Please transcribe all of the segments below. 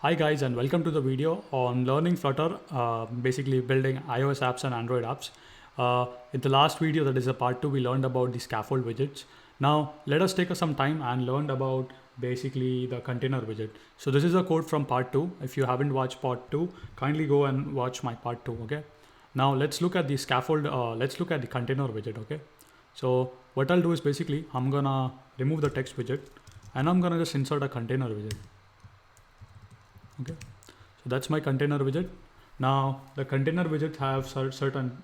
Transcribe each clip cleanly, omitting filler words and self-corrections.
Hi guys, and welcome to the video on learning Flutter, basically building iOS apps and Android apps. In the last video, that is a part 2, we learned about the scaffold widgets. Now let us take some time and learn about basically the container widget. So this is a code from part 2. If you haven't watched part 2, kindly go and watch my part 2. Okay. Now let's look at the scaffold. Let's look at the container widget. Okay. So what I'll do is basically I'm gonna remove the text widget and I'm gonna just insert a container widget. Okay, so that's my container widget. Now the container widget have certain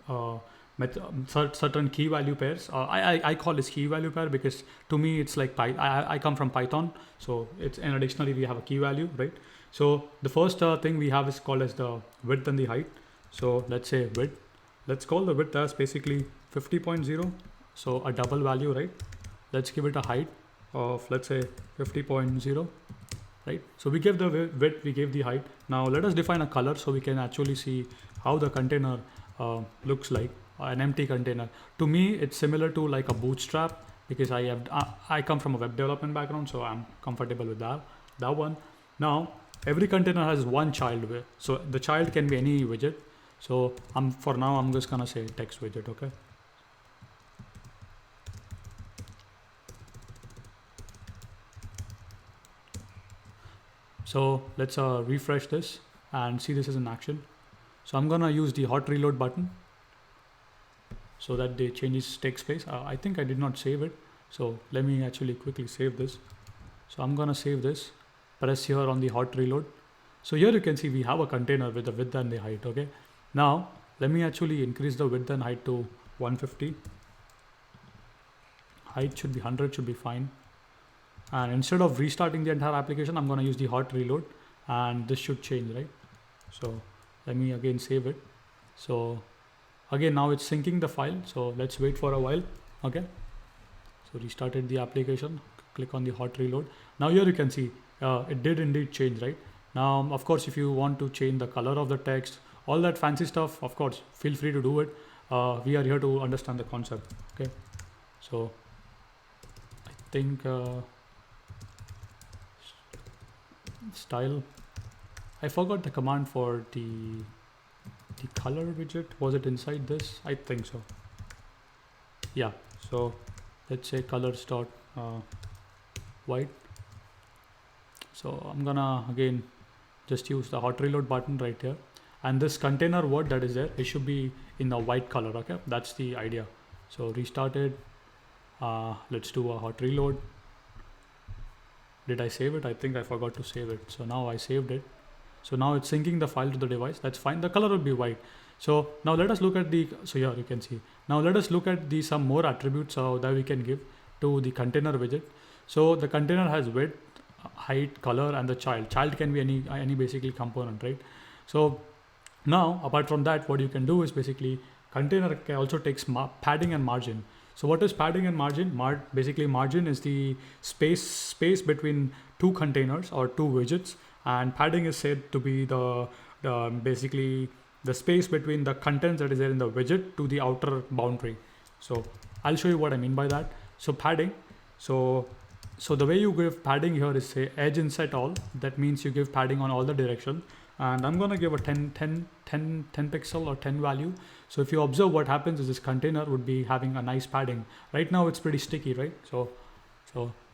certain key value pairs. I call this key value pair because to me it's like I come from Python, so it's in a dictionary we have a key value, right? So the first thing we have is called as the width and the height. So let's say width. Let's call the width as basically 50.0, so a double value, right? Let's give it a height of, let's say, 50.0. Right, so we gave the width, we gave the height. Now let us define a color so we can actually see how the container looks like. An empty container, to me it's similar to like a bootstrap because I come from a web development background, so I'm comfortable with that one. Now every container has one child, so the child can be any widget. So for now I'm just gonna say text widget. Okay, so let's refresh this and see this is in action. So I'm gonna use the hot reload button so that the changes take space. I think I did not save it, so let me actually quickly save this. So I'm gonna save this, press here on the hot reload. So here you can see we have a container with the width and the height. Okay, now let me actually increase the width and height to 150. Height should be 100, should be fine. And instead of restarting the entire application, I'm going to use the hot reload and this should change, right? So let me again save it. So again, now it's syncing the file. So let's wait for a while. Okay, so restarted the application, click on the hot reload. Now here you can see it did indeed change, right? Now of course, if you want to change the color of the text, all that fancy stuff, of course feel free to do it. We are here to understand the concept. Okay, so I think style, I forgot the command for the color widget. Was it inside this? I think so. Yeah, so let's say colors dot white. So I'm gonna again just use the hot reload button right here, and this container word that is there, it should be in the white color. Okay, that's the idea. So restarted. Let's do a hot reload. Did I save it? I think I forgot to save it. So now I saved it. So now it's syncing the file to the device. That's fine. The color will be white. So now let us look at so here you can see. Now let us look at some more attributes that we can give to the container widget. So the container has width, height, color, and the child. Child can be any basically component, right? So now apart from that, what you can do is basically container also takes padding and margin. So what is padding and margin? Basically margin is the space between two containers or two widgets, and padding is said to be the basically the space between the contents that is there in the widget to the outer boundary. So I'll show you what I mean by that. So padding, so the way you give padding here is say edge inset all. That means you give padding on all the direction, and I'm gonna give a 10 pixel or 10 value. So if you observe, what happens is this container would be having a nice padding. Right now it's pretty sticky, right? So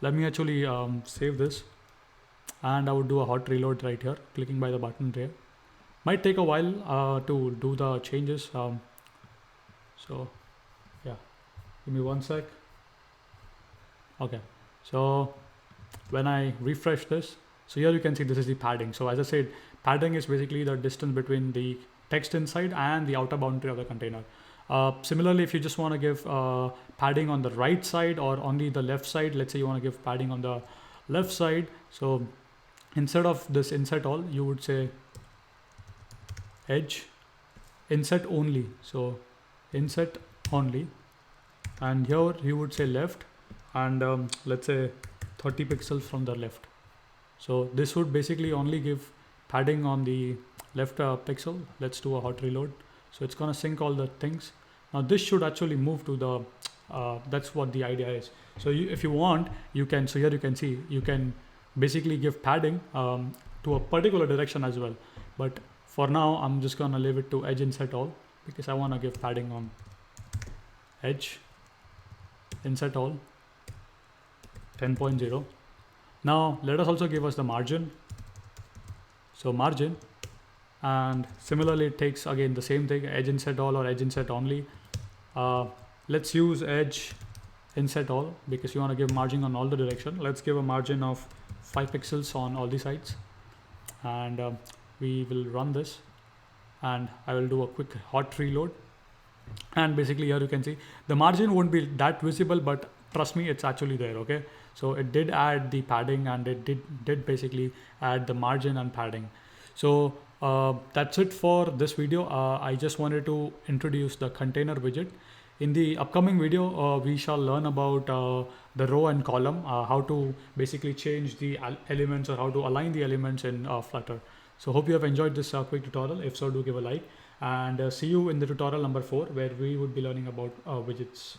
let me actually save this, and I would do a hot reload right here, clicking by the button there. Might take a while to do the changes. So yeah, give me one sec. Okay, so when I refresh this, so here you can see this is the padding. So as I said, padding is basically the distance between the text inside and the outer boundary of the container. Similarly, if you just want to give padding on the right side or only the left side, let's say you want to give padding on the left side. So instead of this inset all, you would say edge inset only. So inset only, and here you would say left, and let's say 30 pixels from the left. So this would basically only give padding on the left pixel. Let's do a hot reload. So it's gonna sync all the things. Now this should actually move to the that's what the idea is. So if you want, you can, so here you can see you can basically give padding to to a particular direction as well. But for now, I'm just gonna leave it to edge inset all because I wanna give padding on edge inset all 10.0. Now let us also give us the margin. So margin, and similarly it takes again the same thing, edge inset all or edge inset only. Let's use edge inset all because you want to give margin on all the direction. Let's give a margin of 5 pixels on all the sides, and we will run this, and I will do a quick hot reload. And basically here you can see the margin won't be that visible, but trust me, it's actually there. Okay, so it did add the padding, and it did basically add the margin and padding. So that's it for this video. I just wanted to introduce the container widget. In the upcoming video, we shall learn about the row and column, how to basically change the elements or how to align the elements in Flutter. So hope you have enjoyed this quick tutorial. If so, do give a like, and see you in the tutorial number 4, where we would be learning about widgets.